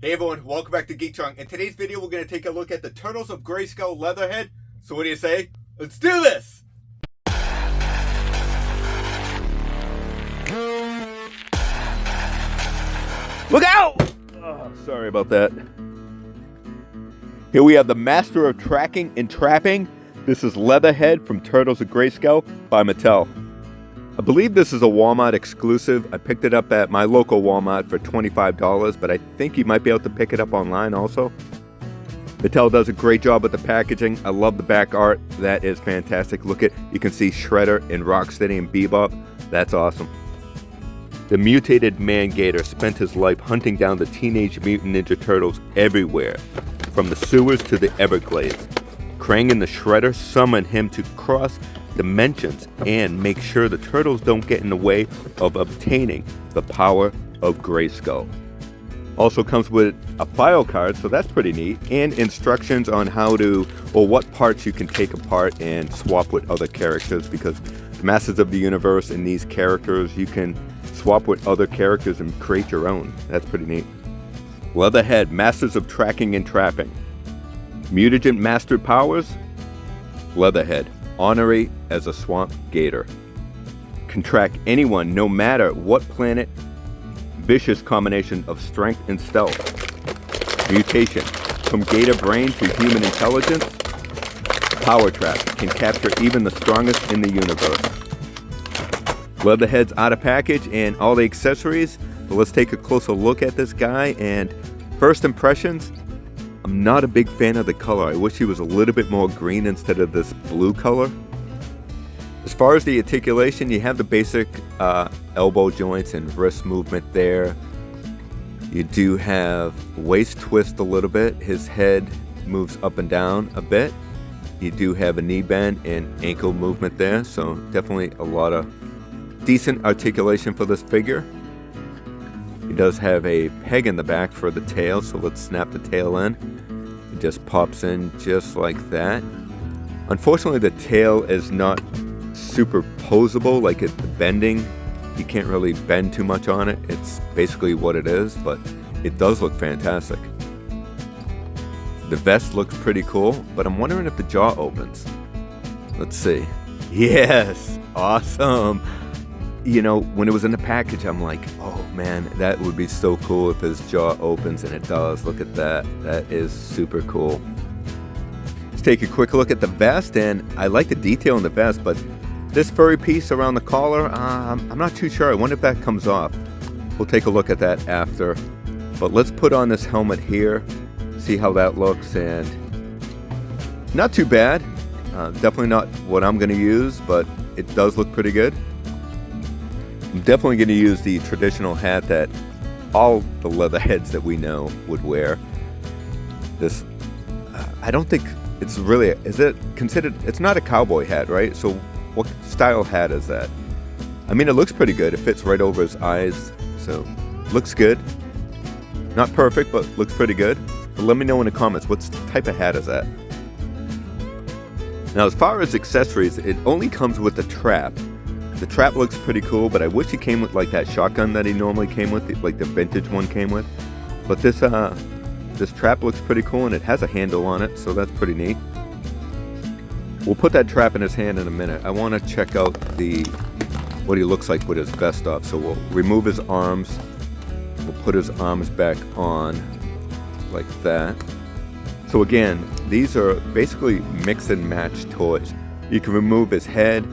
Hey everyone, welcome back to Geek Trunk. In today's video, we're going to take a look at the Turtles of Greyskull Leatherhead. So what do you say? Let's do this! Look out! Oh, sorry about that. Here we have the Master of Tracking and Trapping. This is Leatherhead from Turtles of Greyskull by Mattel. I believe this is a Walmart exclusive. I picked it up at my local Walmart for $25, but I think you might be able to pick it up online also. Mattel does a great job with the packaging. I love the back art. That is fantastic. Look at, you can see Shredder and Rocksteady and Bebop. That's awesome. The mutated man-gator spent his life hunting down the Teenage Mutant Ninja Turtles everywhere, from the sewers to the Everglades. Krang and the Shredder summon him to cross dimensions and make sure the turtles don't get in the way of obtaining the power of Greyskull. Also comes with a file card, so that's pretty neat, and instructions on how to, or what parts you can take apart and swap with other characters, because the Masters of the Universe and these characters, you can swap with other characters and create your own. That's pretty neat. Leatherhead, Masters of Tracking and Trapping. Mutagen Mastered Powers. Leatherhead, ornery as a swamp gator. Can track anyone no matter what planet. Vicious combination of strength and stealth. Mutation, from gator brain to human intelligence. Power trap, can capture even the strongest in the universe. Leatherhead's out of package and all the accessories. But let's take a closer look at this guy. And first impressions, I'm not a big fan of the color. I wish he was a little bit more green instead of this blue color. As far as the articulation, you have the basic elbow joints and wrist movement there. You do have waist twist a little bit. His head moves up and down a bit. You do have a knee bend and ankle movement there, so definitely a lot of decent articulation for this figure. He does have a peg in the back for the tail, so let's snap the tail in. It just pops in just like that. Unfortunately, the tail is not super posable, like the bending. You can't really bend too much on it. It's basically what it is, but it does look fantastic. The vest looks pretty cool, but I'm wondering if the jaw opens. Let's see. Yes, awesome. You know, when it was in the package, I'm like, oh man, that would be so cool if his jaw opens, and it does. Look at that. That is super cool. Let's take a quick look at the vest, and I like the detail in the vest, but this furry piece around the collar, I'm not too sure. I wonder if that comes off. We'll take a look at that after. But let's put on this helmet here, see how that looks, and not too bad. Definitely not what I'm going to use, but it does look pretty good. I'm definitely going to use the traditional hat that all the Leatherheads that we know would wear. This, I don't think it's really, is it considered, it's not a cowboy hat, right? So what style hat is that? I mean, it looks pretty good. It fits right over his eyes, so looks good. Not perfect, but looks pretty good. But let me know in the comments, what type of hat is that? Now, as far as accessories, it only comes with the trap. The trap looks pretty cool, but I wish it came with like that shotgun that he normally came with, like the vintage one came with. But this trap looks pretty cool, and it has a handle on it, so that's pretty neat. We'll put that trap in his hand in a minute. I want to check out what he looks like with his vest off. So we'll remove his arms. We'll put his arms back on like that. So again, these are basically mix and match toys. You can remove his head.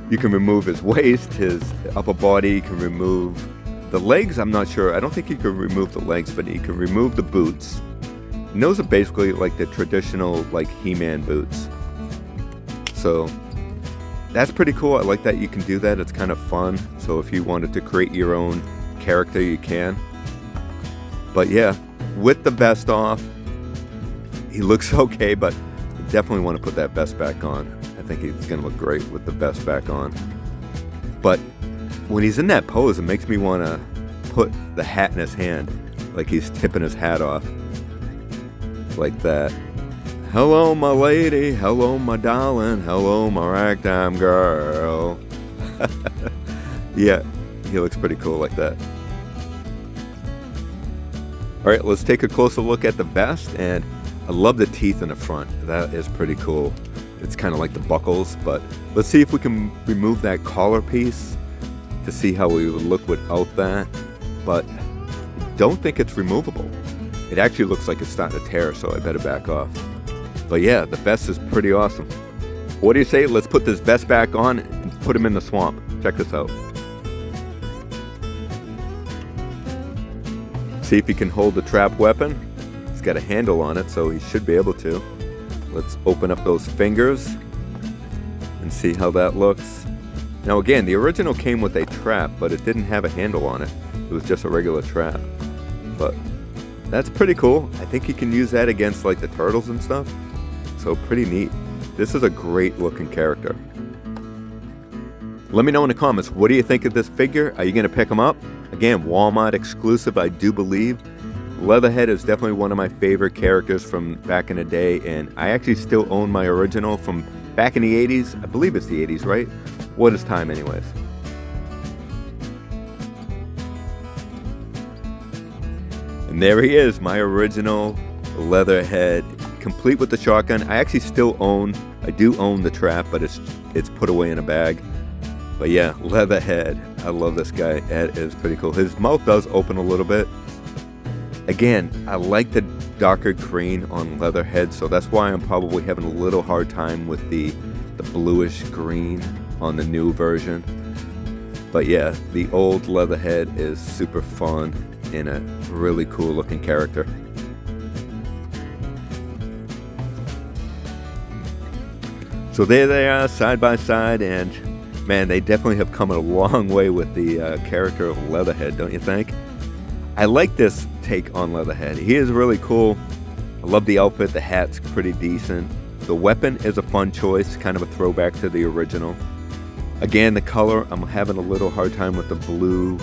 You can remove his waist, his upper body. You can remove the legs. I'm not sure. I don't think you can remove the legs, but you can remove the boots. And those are basically like the traditional like He-Man boots. So that's pretty cool. I like that you can do that. It's kind of fun. So if you wanted to create your own character, you can. But yeah, with the vest off, he looks okay, but you definitely want to put that vest back on. I think he's going to look great with the vest back on. But when he's in that pose, it makes me want to put the hat in his hand, like he's tipping his hat off. Like that. Hello, my lady. Hello, my darling. Hello, my ragtime girl. Yeah, he looks pretty cool like that. All right, let's take a closer look at the vest, and I love the teeth in the front. That is pretty cool. It's kind of like the buckles, but let's see if we can remove that collar piece to see how we would look without that. But I don't think it's removable. It actually looks like it's starting to tear, so I better back off. But yeah, the vest is pretty awesome. What do you say? Let's put this vest back on and put him in the swamp. Check this out. See if he can hold the trap weapon. He's got a handle on it, so he should be able to. Let's open up those fingers and see how that looks. Now again, the original came with a trap, but it didn't have a handle on it. It was just a regular trap. But that's pretty cool. I think he can use that against like the turtles and stuff. So pretty neat. This is a great looking character. Let me know in the comments, what do you think of this figure? Are you going to pick him up? Again, Walmart exclusive, I do believe. Leatherhead is definitely one of my favorite characters from back in the day, and I actually still own my original from back in the 80s. I believe it's the 80s, right? What is time anyways? And there he is, my original Leatherhead, complete with the shotgun. I actually still own, I do own the trap, but it's put away in a bag. But yeah, Leatherhead, I love this guy. That is pretty cool. His mouth does open a little bit. Again, I like the darker green on Leatherhead, so that's why I'm probably having a little hard time with the bluish green on the new version. But yeah, the old Leatherhead is super fun and a really cool looking character. So there they are, side by side, and man, they definitely have come a long way with the character of Leatherhead, don't you think? I like this take on Leatherhead. He is really cool. I love the outfit. The hat's pretty decent. The weapon is a fun choice, kind of a throwback to the original. Again, the color, I'm having a little hard time with the blue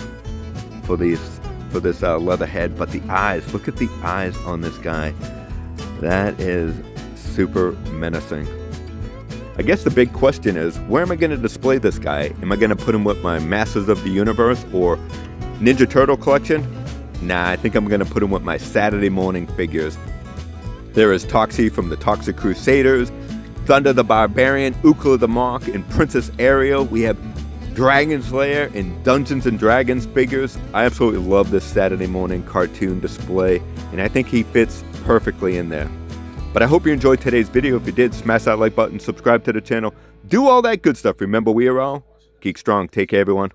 for this Leatherhead, but the eyes, look at the eyes on this guy. That is super menacing. I guess the big question is, where am I going to display this guy? Am I going to put him with my Masters of the Universe or Ninja Turtle collection? Nah, I think I'm going to put him with my Saturday morning figures. There is Toxie from the Toxic Crusaders, Thunder the Barbarian, Ukla the Mark, and Princess Ariel. We have Dragon Slayer and Dungeons and Dragons figures. I absolutely love this Saturday morning cartoon display, and I think he fits perfectly in there. But I hope you enjoyed today's video. If you did, smash that like button, subscribe to the channel, do all that good stuff. Remember, we are all Geek Strong. Take care, everyone.